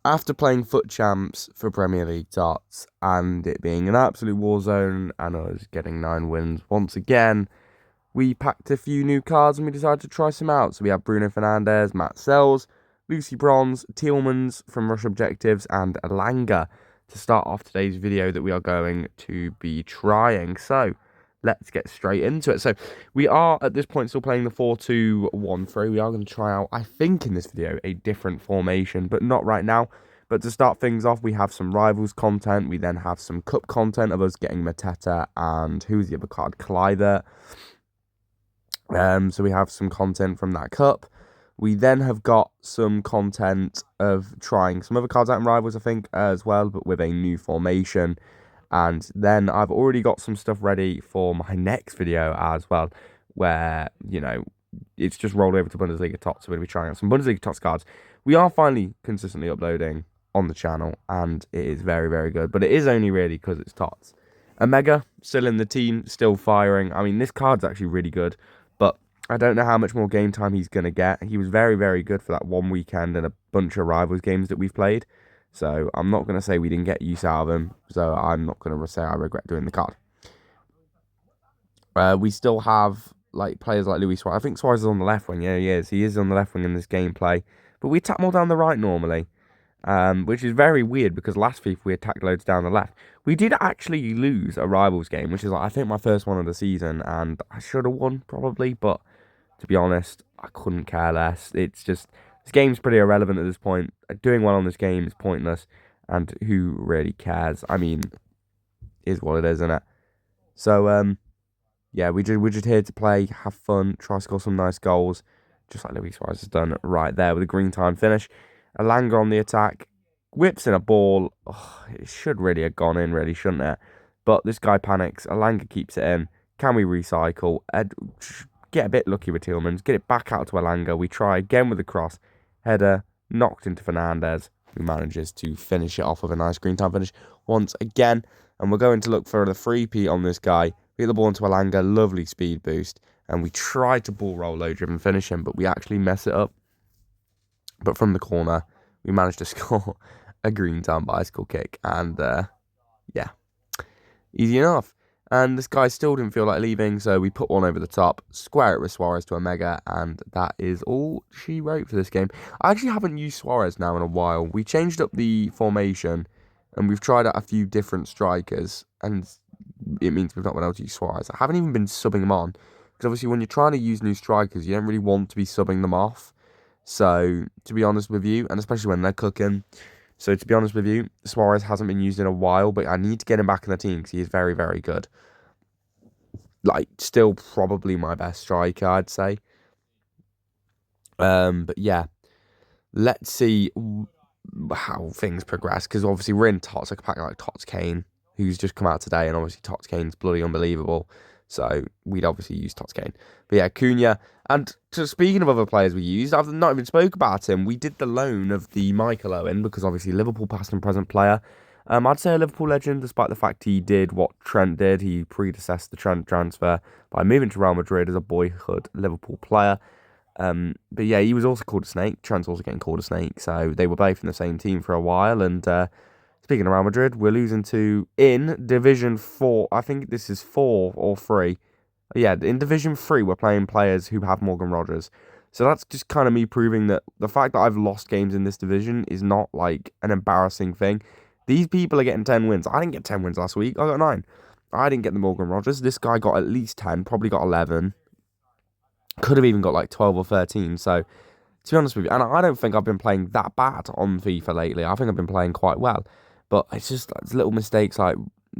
After playing Foot Champs for Premier League Tots and it being an absolute war zone and us getting 9 wins once again, we packed a few new cards and we decided to try some out. So we have Bruno Fernandes, Matt Sells, Lucy Bronze, Tielemans from Rush Objectives, and Alanga to start off today's video that we are going to be trying. So let's get straight into it. So we are at this point still playing the 4-2-1-3. We are going to try out, I think in this video, a different formation, but not right now. But to start things off, we have some Rivals content. We then have some Cup content of us getting Mateta and who's the other card? Kleider. So we have some content from that Cup. We then have got some content of trying some other cards out in Rivals, I think, as well, but with a new formation. And then I've already got some stuff ready for my next video as well, where, you know, it's just rolled over to Bundesliga Tots. So we're going to be trying out some Bundesliga Tots cards. We are finally consistently uploading on the channel, and it is very, very good. But it is only really because it's Tots. Omega, still in the team, still firing. I mean, this card's actually really good, but I don't know how much more game time he's going to get. He was very, very good for that one weekend and a bunch of Rivals games that we've played. So I'm not going to say we didn't get use out of him. So I'm not going to say I regret doing the card. We still have like players like Luis Suarez. I think Suarez is on the left wing. Yeah, he is. He is on the left wing in this gameplay. But we attack more down the right normally. Which is very weird because last FIFA we attacked loads down the left. We did actually lose a Rivals game, which is like, I think my first one of the season. And I should have won probably. But to be honest, I couldn't care less. It's just... This game's pretty irrelevant at this point. Doing well on this game is pointless. And who really cares? I mean, is what it is, isn't it? So, yeah, we're just here to play, have fun, try to score some nice goals. Just like Luis Suarez has done right there with a green time finish. Alanga on the attack. Whips in a ball. Oh, it should really have gone in, really, shouldn't it? But this guy panics. Alanga keeps it in. Can we recycle? Get a bit lucky with Tielemans. Get it back out to Alanga. We try again with the cross. Header knocked into Fernandes, who manages to finish it off with a nice green time finish once again. And we're going to look for the 3P on this guy. We get the ball into Alanga, lovely speed boost. And we try to ball roll low driven finish him, but we actually mess it up. But from the corner, we managed to score a green time bicycle kick. And yeah, easy enough. And this guy still didn't feel like leaving, so we put one over the top, square it with Suarez to Omega, and that is all she wrote for this game. I actually haven't used Suarez now in a while. We changed up the formation, and we've tried out a few different strikers, and it means we've not been able to use Suarez. I haven't even been subbing them on, because obviously when you're trying to use new strikers, you don't really want to be subbing them off. So, to be honest with you, and especially when they're cooking... So, to be honest with you, Suarez hasn't been used in a while, but I need to get him back in the team because he is very, very good. Like, still probably my best striker, I'd say. But yeah, let's see how things progress because obviously we're in Tots. I could pack like Tots Kane, who's just come out today, and obviously Tots Kane's bloody unbelievable. So we'd obviously use Tots Kane. But yeah, Cunha. And speaking of other players we used, I've not even spoke about him. We did the loan of the Michael Owen because obviously Liverpool past and present player. I'd say a Liverpool legend, despite the fact he did what Trent did. He predecessed the Trent transfer by moving to Real Madrid as a boyhood Liverpool player. But yeah, he was also called a snake. Trent's also getting called a snake. So they were both in the same team for a while. And speaking of Real Madrid, we're losing to, in Division 4, I think this is 4 or 3. Yeah, in Division 3, we're playing players who have Morgan Rogers. So that's just kind of me proving that the fact that I've lost games in this division is not like an embarrassing thing. These people are getting 10 wins. I didn't get 10 wins last week. I got 9. I didn't get the Morgan Rogers. This guy got at least 10, probably got 11. Could have even got like 12 or 13. So, to be honest with you, and I don't think I've been playing that bad on FIFA lately. I think I've been playing quite well. But it's just it's little mistakes like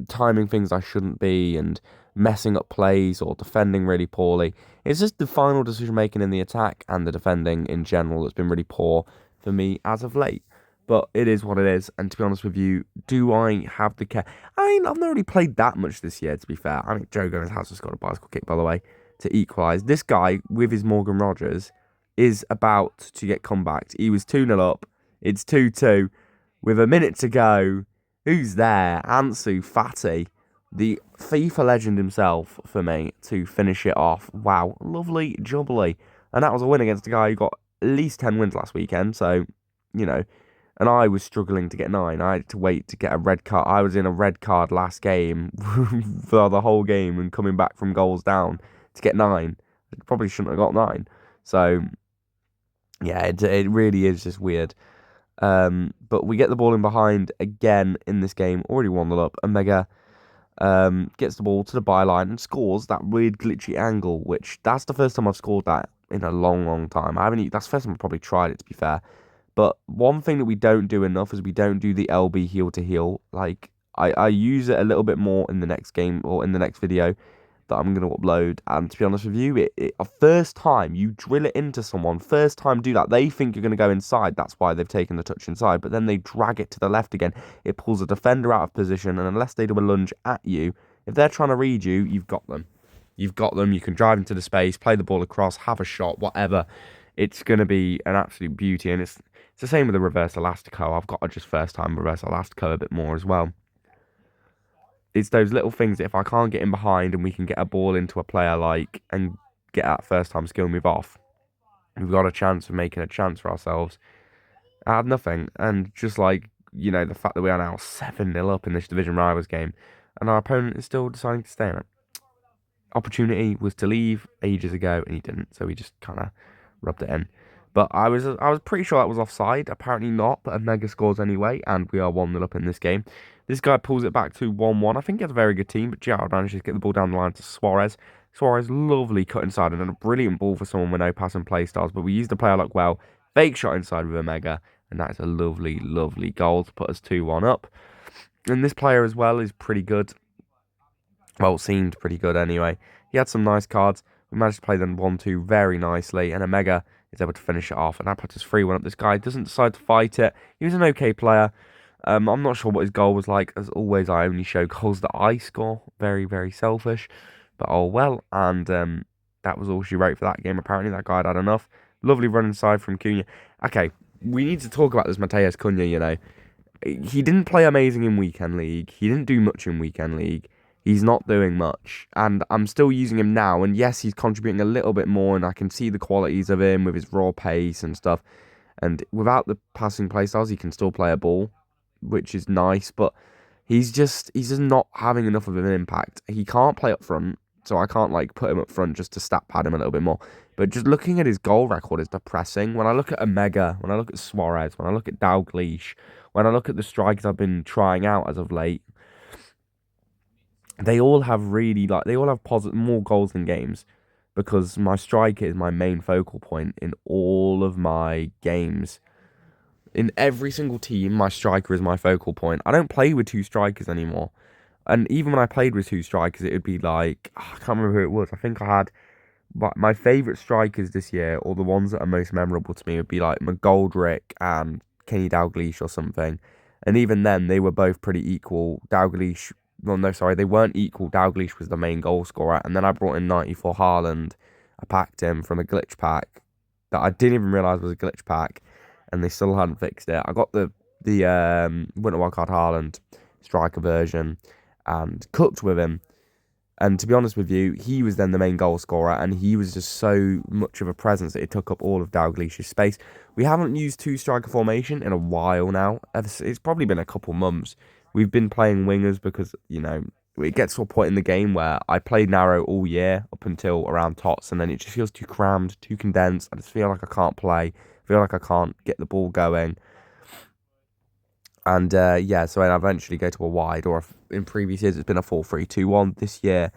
timing things I shouldn't be and messing up plays or defending really poorly. It's just the final decision making in the attack and the defending in general that's been really poor for me as of late. But it is what it is. And to be honest with you, do I have the care? I mean, I've not really played that much this year, to be fair. I mean, Joe Gomez has just got a bicycle kick, by the way, to equalise. This guy, with his Morgan Rogers, is about to get comebacked. He was 2-0 up. It's 2-2. With a minute to go, who's there? Ansu Fati, the FIFA legend himself, for me, to finish it off. Wow, lovely jubbly. And that was a win against a guy who got at least 10 wins last weekend. So, you know, And I was struggling to get 9. I had to wait to get a red card. I was in a red card last game for the whole game and coming back from goals down to get 9. I probably shouldn't have got 9. So, yeah, it really is just weird. But we get the ball in behind again in this game. Already 1-0 up. Omega gets the ball to the byline and scores that weird glitchy angle, which that's the first time I've scored that in a long, long time. That's the first time I've probably tried it, to be fair. But one thing that we don't do enough is we don't do the LB heel to heel. Like, I use it a little bit more in the next game or in the next video that I'm going to upload. And to be honest with you, a first time you drill it into someone, first time do that, they think you're going to go inside. That's why they've taken the touch inside. But then they drag it to the left again. It pulls a defender out of position. And unless they do a lunge at you, if they're trying to read you, you've got them. You've got them. You can drive into the space, play the ball across, have a shot, whatever. It's going to be an absolute beauty. And it's the same with the reverse elastico. I've got to just first time reverse elastico a bit more as well. It's those little things that if I can't get in behind and we can get a ball into a player and get that first time skill move off, we've got a chance of making a chance for ourselves out of nothing. And just the fact that we are now 7-0 up in this division rivals game and our opponent is still deciding to stay in it. Opportunity was to leave ages ago and he didn't, so we just kind of rubbed it in. But I was pretty sure that was offside. Apparently not, but Omega scores anyway, and we are 1-0 up in this game. This guy pulls it back to 1-1. I think he has a very good team, but Gerald manages to get the ball down the line to Suarez. Suarez, lovely cut inside, and a brilliant ball for someone with no passing play styles, but we used the player luck well. Fake shot inside with Omega, and that is a lovely, lovely goal to put us 2-1 up. And this player as well is pretty good. Well, seemed pretty good anyway. He had some nice cards. We managed to play them 1-2 very nicely, and Omega is able to finish it off, and that puts us 3-1 up. This guy doesn't decide to fight it. He was an okay player. I'm not sure what his goal was like. As always, I only show goals that I score. Very, very selfish. But oh well. And that was all she wrote for that game, apparently. That guy had enough. Lovely run inside from Cunha. Okay, we need to talk about this Mateus Cunha, He didn't play amazing in Weekend League. He didn't do much in Weekend League. He's not doing much, and I'm still using him now, and yes, he's contributing a little bit more, and I can see the qualities of him with his raw pace and stuff, and without the passing playstyles, he can still play a ball, which is nice, but he's just not having enough of an impact. He can't play up front, so I can't, put him up front just to stat pad him a little bit more, but just looking at his goal record is depressing. When I look at Omega, when I look at Suarez, when I look at Dalglish, when I look at the strikers I've been trying out as of late, they all have more goals than games because my striker is my main focal point in all of my games. In every single team, my striker is my focal point. I don't play with 2 strikers anymore. And even when I played with 2 strikers, it would be I can't remember who it was. I think I had my favourite strikers this year, or the ones that are most memorable to me, would be McGoldrick and Kenny Dalglish or something. And even then, they were both pretty equal. Dalglish... Well, no, sorry, they weren't equal. Dalglish was the main goal scorer, and then I brought in 94 Haaland. I packed him from a glitch pack that I didn't even realise was a glitch pack, and they still hadn't fixed it. I got the Winter Wildcard Haaland striker version and cooked with him. And to be honest with you, he was then the main goal scorer, and he was just so much of a presence that it took up all of Dalglish's space. We haven't used 2-striker formation in a while now. It's probably been a couple months. We've been playing wingers because, it gets to a point in the game where I played narrow all year up until around tots, and then it just feels too crammed, too condensed. I just feel like I can't play. I feel like I can't get the ball going. And, so I eventually go to a wide, or in previous years it's been a 4-3-2-1. This year,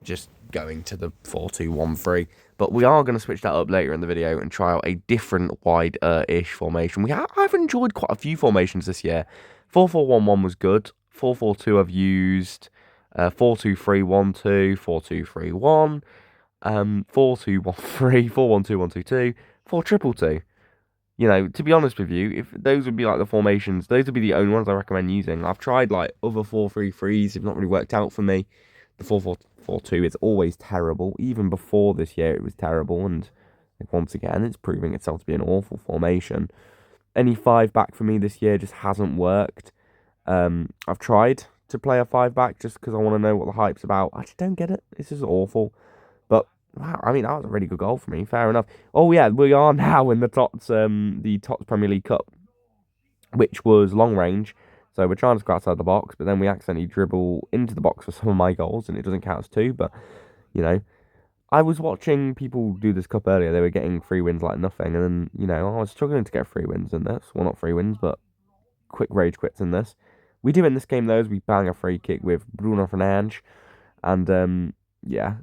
just going to the 4-2-1-3. But we are going to switch that up later in the video and try out a different wide-ish formation. I've enjoyed quite a few formations this year. 4-4-1-1 was good. 4-4-2 I've used. 4-2-3-1-2, 4-2-3-1, 4-2-1-3, 4-1-2-1-2-2, 4-2-2. To be honest with you, if those would be the formations, those would be the only ones I recommend using. I've tried other 4-3-3s, they've not really worked out for me. The 4-4-2 is always terrible. Even before this year, it was terrible, and once again, it's proving itself to be an awful formation. Any 5-back for me this year just hasn't worked. I've tried to play a 5-back just because I want to know what the hype's about. I just don't get it. It's just awful. But wow, that was a really good goal for me. Fair enough. Oh yeah, we are now in the Tots Premier League Cup. which was long range. So we're trying to score outside the box, but then we accidentally dribble into the box for some of my goals, and it doesn't count as two. But you know, I was watching people do this cup earlier. They were getting free wins like nothing, and then I was struggling to get free wins in this. Well, not free wins, but quick rage quits in this. We do in this game though, is we bang a free kick with Bruno Fernandes, and yeah,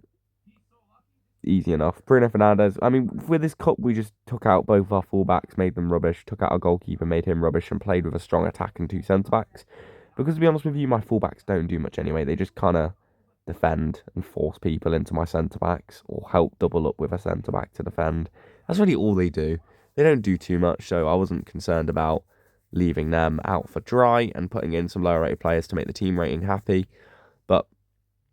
easy enough. Bruno Fernandes. I mean, with this cup, we just took out both our fullbacks, made them rubbish. Took out our goalkeeper, made him rubbish, and played with a strong attack and two centre backs. Because to be honest with you, my fullbacks don't do much anyway. They just kind of defend and force people into my centre backs, or help double up with a centre back to defend. That's really all they do. They don't do too much, so I wasn't concerned about leaving them out for dry and putting in some lower rated players to make the team rating happy. But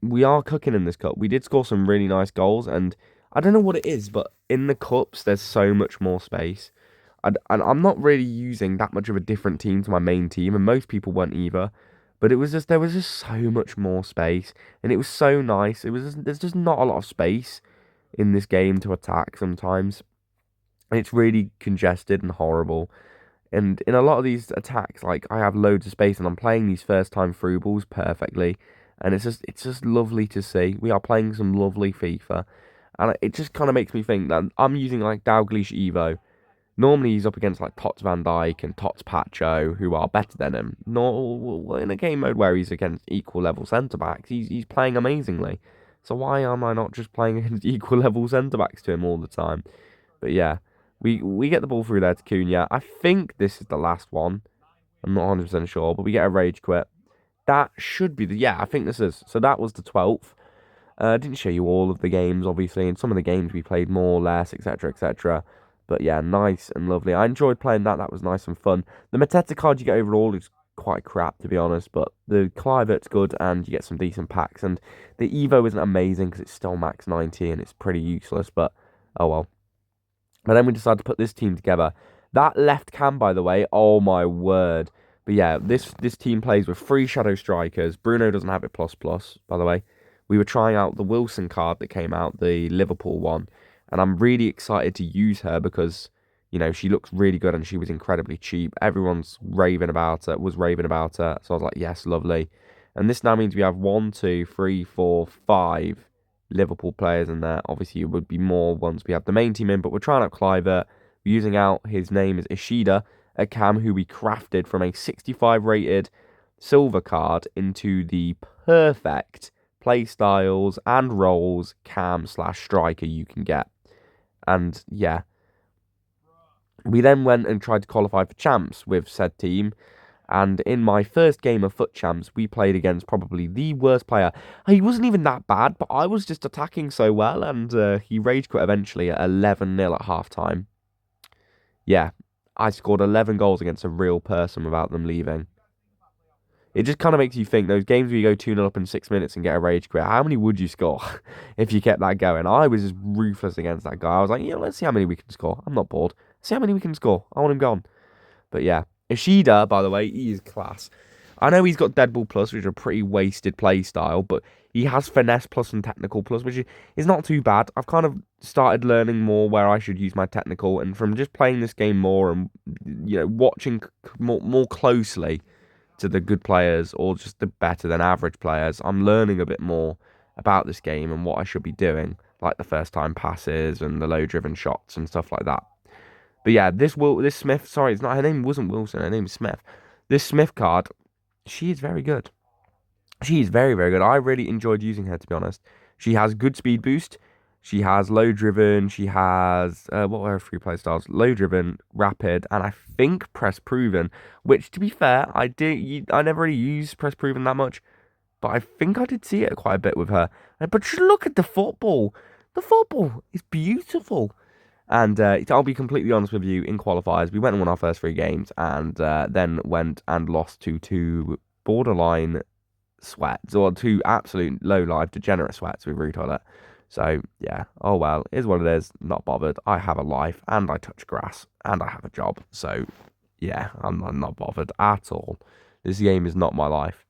we are cooking in this cup. We did score some really nice goals, and I don't know what it is, but in the cups there's so much more space. And I'm not really using that much of a different team to my main team, and most people weren't either. But there was just so much more space, and it was so nice. There's just not a lot of space in this game to attack sometimes. And it's really congested and horrible. And in a lot of these attacks, like I have loads of space and I'm playing these first time through balls perfectly. And it's just lovely to see. We are playing some lovely FIFA. And it just kind of makes me think that I'm using like Dalglish Evo. Normally he's up against like Tots Van Dijk and Tots Pacho, who are better than him. Not in a game mode where he's against equal level centre backs. He's playing amazingly. So why am I not just playing against equal level centre backs to him all the time? But yeah, we get the ball through there to Cunha. I think this is the last one. I'm not 100% sure, but we get a rage quit. That should be yeah, I think this is. So that was the 12th. I didn't show you all of the games, obviously. In some of the games we played more, less, etc., etc. But yeah, nice and lovely. I enjoyed playing that. That was nice and fun. The Mateta card you get overall is quite crap, to be honest. But the Clivert's good, and you get some decent packs. And the Evo isn't amazing because it's still max 90 and it's pretty useless. But oh well. But then we decided to put this team together. That left cam, by the way, oh my word. But yeah, this team plays with three shadow strikers. Bruno doesn't have it plus plus, by the way. We were trying out the Wilson card that came out, the Liverpool one. And I'm really excited to use her because, she looks really good and she was incredibly cheap. Everyone's raving about her, was raving about her. So I was like, yes, lovely. And this now means we have 1, 2, 3, 4, 5 Liverpool players in there. Obviously, it would be more once we have the main team in, but we're trying out Clivert. We're using out his name is Ishida, a cam who we crafted from a 65 rated silver card into the perfect play styles and roles cam / striker you can get. And yeah, we then went and tried to qualify for champs with said team. And in my first game of Foot Champs, we played against probably the worst player. He wasn't even that bad, but I was just attacking so well, and he rage quit eventually at 11-0 at half time. Yeah, I scored 11 goals against a real person without them leaving. It just kind of makes you think, those games where you go 2-0 up in 6 minutes and get a rage quit, how many would you score if you kept that going? I was just ruthless against that guy. I was like, let's see how many we can score. I'm not bored. See how many we can score. I want him gone. But yeah, Ishida, by the way, he is class. I know he's got Deadball Plus, which is a pretty wasted play style, but he has Finesse Plus and Technical Plus, which is not too bad. I've kind of started learning more where I should use my Technical, and from just playing this game more and watching more closely to the good players or just the better than average players, I'm learning a bit more about this game and what I should be doing, like the first time passes and the low driven shots and stuff like that. But yeah, this Smith, sorry, it's not her name wasn't Wilson, her name is Smith. This Smith card, she is very good. She is very, very good. I really enjoyed using her, to be honest. She has good speed boost. She has low driven. She has what were her free play styles? Low driven, rapid, and I think press proven. Which, to be fair, I never really used press proven that much, but I think I did see it quite a bit with her. But just look at the football. The football is beautiful. And I'll be completely honest with you, in qualifiers, we went and won our first 3 games, and then went and lost to 2 borderline sweats, or 2 absolute low life degenerate sweats with Root Toilet. So yeah, oh well, is what it is. Not bothered. I have a life, and I touch grass, and I have a job. So yeah, I'm not bothered at all. This game is not my life.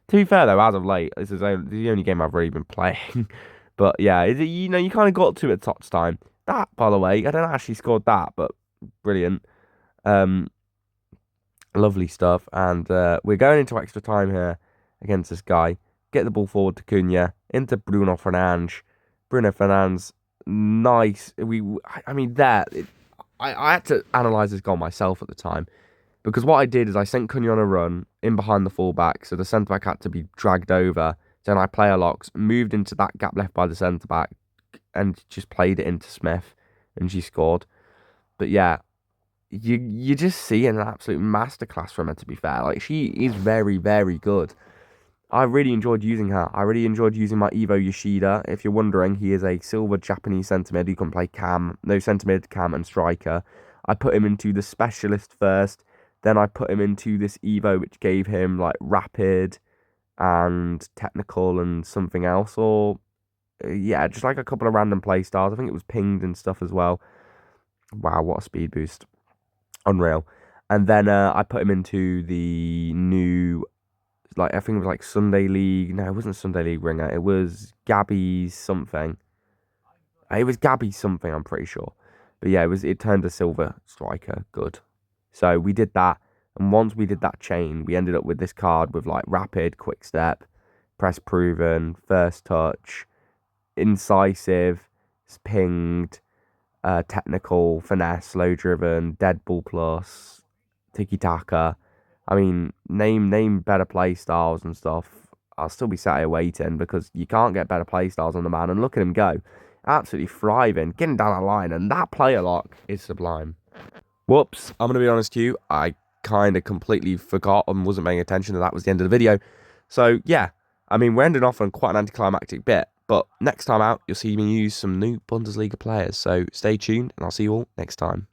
To be fair though, as of late, this is the only game I've really been playing. But yeah, you kind of got to it at time. That, by the way, I don't actually scored that, but brilliant. Lovely stuff. And we're going into extra time here against this guy. Get the ball forward to Cunha, into Bruno Fernandes. Bruno Fernandes, nice. I mean, I had to analyse this goal myself at the time. Because what I did is I sent Cunha on a run in behind the fullback, so the centre back had to be dragged over. Then I player locks, moved into that gap left by the centre back, and just played it into Smith, and she scored. But yeah, you just see an absolute masterclass from her. To be fair, like she is very very good. I really enjoyed using her. I really enjoyed using my Evo Yoshida. If you're wondering, he is a silver Japanese centre mid who can play cam, no centre mid, cam, and striker. I put him into the specialist first. Then I put him into this Evo, which gave him like rapid and technical and something else. Or, yeah, just like a couple of random play styles. I think it was pinged and stuff as well. Wow, what a speed boost. Unreal. And then I put him into the new, like, I think it was like Sunday League. No, it wasn't Sunday League ringer. It was Gabby's something. It was Gabby something, I'm pretty sure. But yeah, it turned a silver striker. Good. So we did that. And once we did that chain, we ended up with this card with like rapid, quick step, press proven, first touch, incisive, pinged, technical, finesse, slow driven, dead ball plus, tiki taka. I mean, name better play styles and stuff. I'll still be sat here waiting because you can't get better play styles on the man. And look at him go. Absolutely thriving, getting down that line. And that player lock is sublime. Whoops, I'm going to be honest to you. I kind of completely forgot and wasn't paying attention that was the end of the video. So, yeah. I mean, we're ending off on quite an anticlimactic bit. But next time out, you'll see me use some new Bundesliga players. So stay tuned and I'll see you all next time.